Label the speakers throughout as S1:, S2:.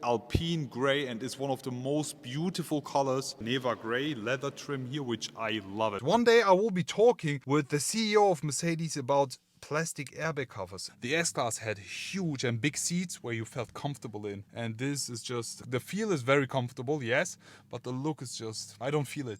S1: alpine gray, and is one of the most beautiful colors. Neva gray leather trim here, which I love it. One day I will be talking with the CEO of Mercedes about plastic airbag covers. The S-Class had huge and big seats where you felt comfortable in, and this is just, the feel is very comfortable, yes, but the look is just, I don't feel it.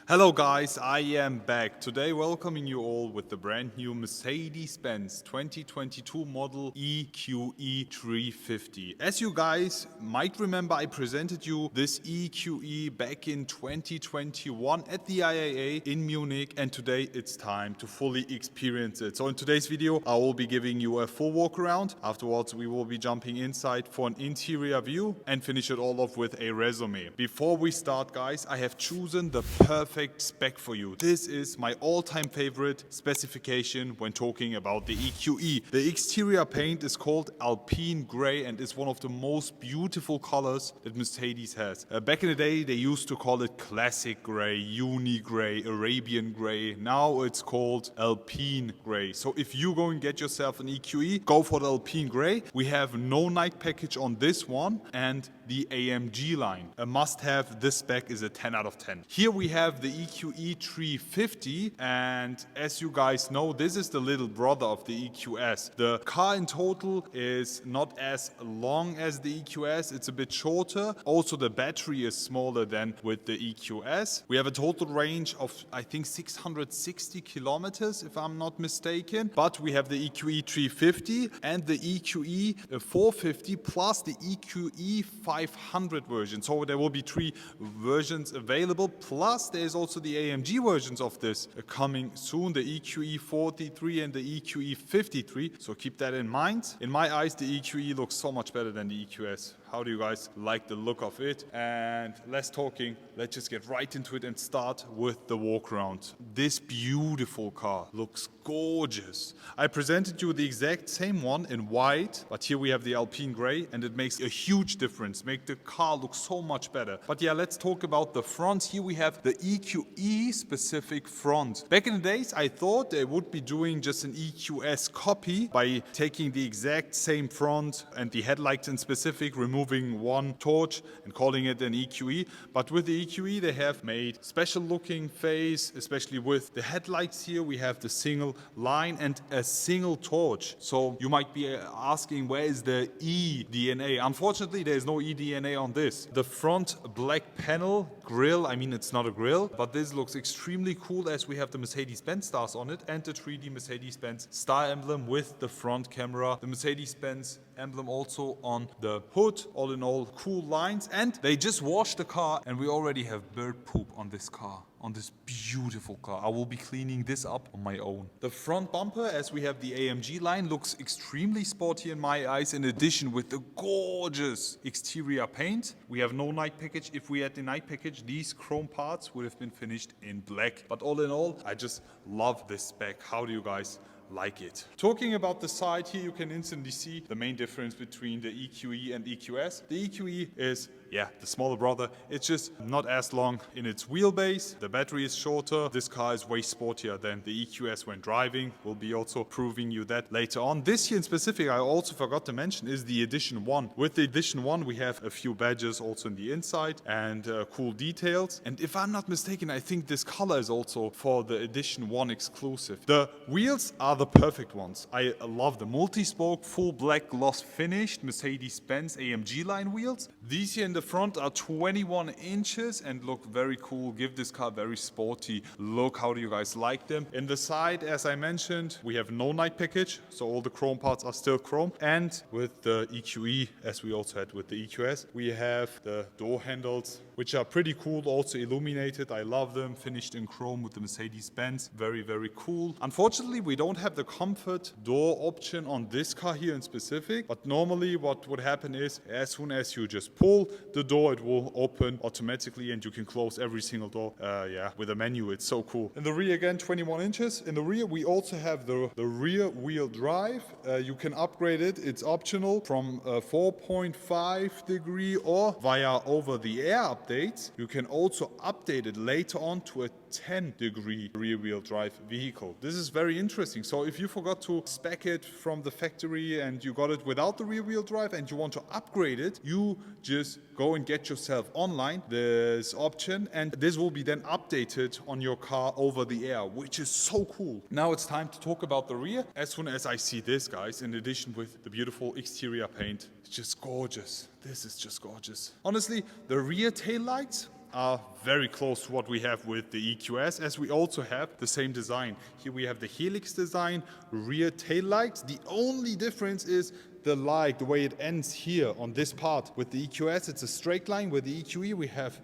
S1: Hello guys, I am back today welcoming you all with the brand new Mercedes Benz 2022 model EQE 350. As you guys might remember, I presented you this EQE back in 2021 at the IAA in Munich, and today it's time to fully experience it. So in today's video I will be giving you a full walk around. Afterwards we will be jumping inside for an interior view and finish it all off with a resume. Before we start guys, I have chosen the perfect spec for you. This is my all-time favorite specification when talking about the EQE. The exterior paint is called alpine gray and is one of the most beautiful colors that Mercedes has. Back in the day they used to call it classic gray, uni gray, Arabian gray. Now it's called alpine gray. So if you go and get yourself an EQE, go for the alpine gray. We have no night package on this one, and the AMG line. A must-have. This spec is a 10 out of 10. Here we have the EQE 350, and as you guys know, this is the little brother of the EQS. The car in total is not as long as the EQS, it's a bit shorter. Also the battery is smaller than with the EQS. We have a total range of I think 660 kilometers if I'm not mistaken, but we have the EQE 350 and the EQE 450 plus the EQE 500 version. So there will be 3 versions available, plus there's also the AMG versions of this coming soon, the EQE 43 and the EQE 53, so keep that in mind. In my eyes the EQE looks so much better than the EQS. How do you guys like the look of it? And less talking, let's just get right into it and start with the walk around. This beautiful car looks gorgeous. I presented you the exact same one in white, but here we have the alpine gray, and it makes a huge difference, make the car look so much better. But yeah, let's talk about the front. Here we have the EQE specific front. Back in the days I thought they would be doing just an EQS copy by taking the exact same front and the headlights in specific, removing one torch and calling it an EQE. But with the EQE they have made special looking face, especially with the headlights. Here we have the single line and a single torch. So you might be asking, where is the eDNA? Unfortunately there is no eDNA on this. The front black panel grille, I mean it's not a grille, but this looks extremely cool as we have the Mercedes-Benz stars on it and the 3D Mercedes-Benz star emblem with the front camera. The Mercedes-Benz emblem also on the hood. All in all, cool lines, and they just washed the car and we already have bird poop on this car, on this beautiful car. I will be cleaning this up on my own. The front bumper, as we have the AMG line, looks extremely sporty in my eyes, in addition with the gorgeous exterior paint. We have no night package. If we had the night package, these chrome parts would have been finished in black. But all in all, I just love this spec. How do you guys like it? Talking about the side here, you can instantly see the main difference between the EQE and EQS. The EQE is, yeah, the smaller brother. It's just not as long in its wheelbase. The battery is shorter. This car is way sportier than the EQS when driving. We'll be also proving you that later on. This here in specific, I also forgot to mention, is the Edition 1. With the Edition 1, we have a few badges also in the inside and cool details. And if I'm not mistaken, I think this color is also for the Edition 1 exclusive. The wheels are the perfect ones. I love the multi-spoke, full black gloss finished Mercedes-Benz AMG line wheels. These here in the front are 21 inches and look very cool, give this car very sporty look. How do you guys like them? In the side, as I mentioned, we have no night package, so all the chrome parts are still chrome. And with the EQE, as we also had with the EQS, we have the door handles, which are pretty cool, also illuminated. I love them, finished in chrome with the Mercedes-Benz. Very, very cool. Unfortunately, we don't have the comfort door option on this car here in specific, but normally what would happen is, as soon as you just pull the door, it will open automatically and you can close every single door, yeah, with a menu. It's so cool. In the rear again, 21 inches. In the rear, we also have the rear wheel drive. You can upgrade it. It's optional from 4.5 degree or via over-the-air updates. You can also update it later on to a 10-degree rear-wheel drive vehicle. This is very interesting. So if you forgot to spec it from the factory and you got it without the rear-wheel drive and you want to upgrade it, you just go and get yourself online this option, and this will be then updated on your car over the air, which is so cool. Now it's time to talk about the rear. As soon as I see this, guys, in addition with the beautiful exterior paint, it's just gorgeous. This is just gorgeous. Honestly, the rear tail lights are very close to what we have with the EQS, as we also have the same design. Here we have the Helix design, rear tail lights. The only difference is the light, the way it ends here on this part. With the EQS, it's a straight line. With the EQE, we have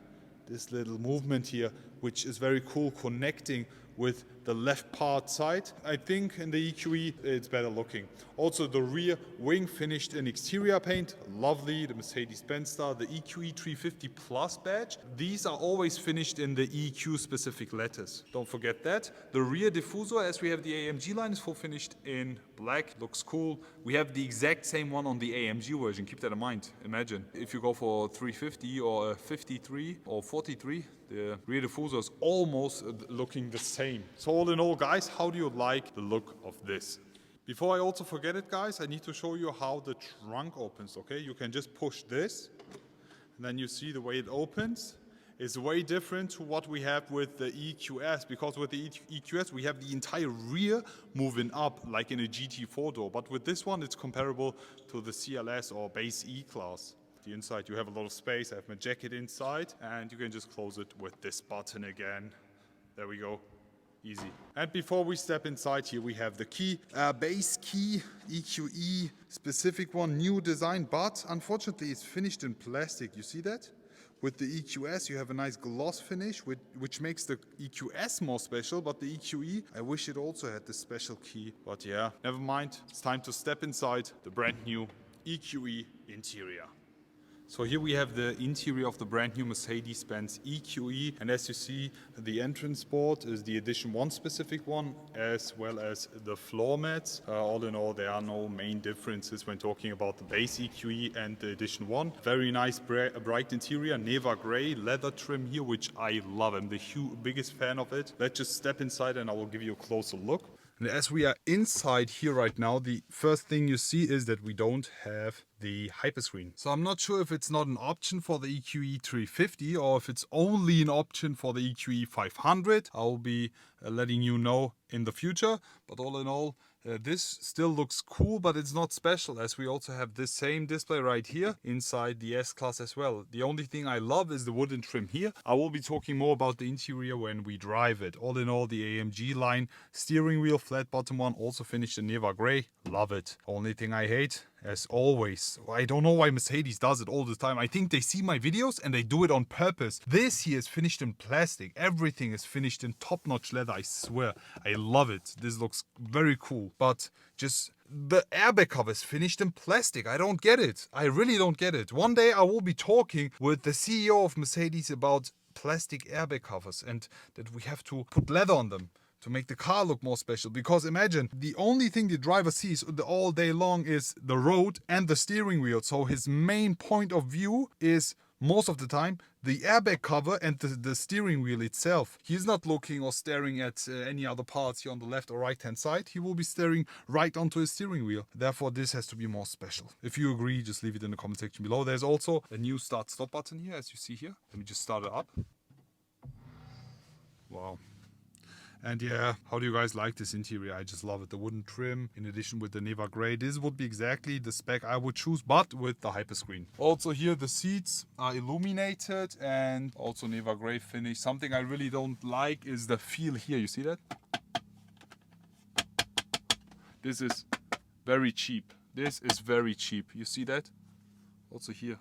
S1: this little movement here, which is very cool, connecting with the left part side. I think in the EQE it's better looking. Also the rear wing finished in exterior paint, lovely, the Mercedes Benz star, the EQE 350 Plus badge. These are always finished in the EQ specific letters. Don't forget that. The rear diffuser, as we have the AMG line, is full finished in black, looks cool. We have the exact same one on the AMG version, keep that in mind. Imagine if you go for 350 or a 53 or 43, the rear diffuser is almost looking the same. So all in all, guys, how do you like the look of this? Before I also forget it, guys, I need to show you how the trunk opens, okay? You can just push this, and then you see the way it opens is way different to what we have with the EQS, because with the EQS we have the entire rear moving up like in a GT4 door, but with this one it's comparable to the CLS or base E-Class. The inside you have a lot of space. I have my jacket inside, and you can just close it with this button again. There we go. Easy. And before we step inside, here we have the key, base key, EQE specific one, new design, but unfortunately it's finished in plastic. You see that? With the EQS you have a nice gloss finish, which makes the EQS more special, but the EQE, I wish it also had this special key. But yeah, never mind. It's time to step inside the brand new EQE interior. So here we have the interior of the brand new Mercedes Benz EQE, and as you see, the entrance board is the Edition 1 specific one, as well as the floor mats. All in all, there are no main differences when talking about the base EQE and the Edition 1. Very nice bright interior, Neva Grey leather trim here, which I love. I'm the biggest fan of it. Let's just step inside and I will give you a closer look. And as we are inside here right now, the first thing you see is that we don't have the hyperscreen. So I'm not sure if it's not an option for the EQE 350 or if it's only an option for the EQE 500. I'll be letting you know in the future. But all in all, this still looks cool, but it's not special, as we also have this same display right here inside the S-Class as well. The only thing I love is the wooden trim here. I will be talking more about the interior when we drive it. All in all, the AMG line steering wheel, flat bottom one, also finished in Neva Grey. Love it. Only thing I hate, as always, I don't know why Mercedes does it all the time. I think they see my videos and they do it on purpose. This here is finished in plastic. Everything is finished in top-notch leather, I swear. I love it. This looks very cool. But just the airbag cover is finished in plastic. I don't get it. I really don't get it. One day I will be talking with the CEO of Mercedes about plastic airbag covers and that we have to put leather on them to make the car look more special. Because imagine, the only thing the driver sees all day long is the road and the steering wheel. So his main point of view is, most of the time, the airbag cover and the steering wheel itself. He's not looking or staring at any other parts here on the left or right hand side. He will be staring right onto his steering wheel. Therefore, this has to be more special. If you agree, just leave it in the comment section below. There's also a new start-stop button here, as you see here. Let me just start it up. Wow. And yeah, how do you guys like this interior? I just love it. The wooden trim in addition with the Neva Grey. This would be exactly the spec I would choose, but with the hyperscreen. Also here the seats are illuminated and also Neva Grey finish. Something I really don't like is the feel here. You see that? This is very cheap. This is very cheap. You see that? Also here.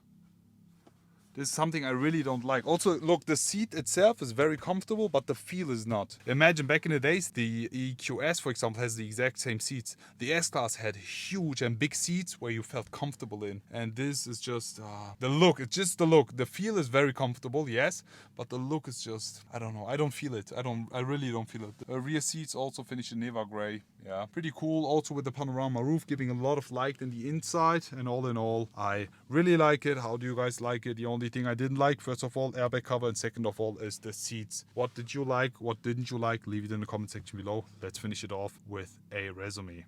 S1: This is something I really don't like. Also, look, the seat itself is very comfortable, but the feel is not. Imagine back in the days, the EQS, for example, has the exact same seats. The S-Class had huge and big seats where you felt comfortable in. And this is just the look. It's just the look. The feel is very comfortable, yes, but the look is just, I don't know. I don't feel it. I really don't feel it. The rear seats also finished in Neva Grey. Yeah, pretty cool. Also with the panorama roof, giving a lot of light in the inside. And all in all, I really like it. How do you guys like it? The only only thing I didn't like. First of all, airbag cover, and second of all is the seats. What did you like? What didn't you like? Leave it in the comment section below. Let's finish it off with a resume.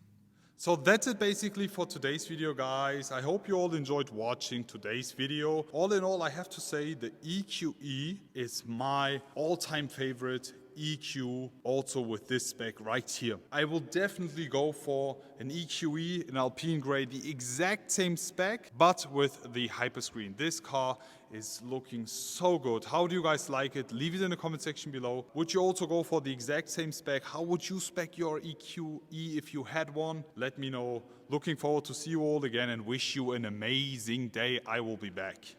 S1: So that's it basically for today's video, guys. I hope you all enjoyed watching today's video. All in all, I have to say the EQE is my all-time favorite EQ, also with this spec right here. I will definitely go for an EQE, an Alpine Grey, the exact same spec, but with the hyperscreen. This car is looking so good. How do you guys like it? Leave it in the comment section below. Would you also go for the exact same spec? How would you spec your EQE if you had one? Let me know. Looking forward to see you all again and wish you an amazing day. I will be back.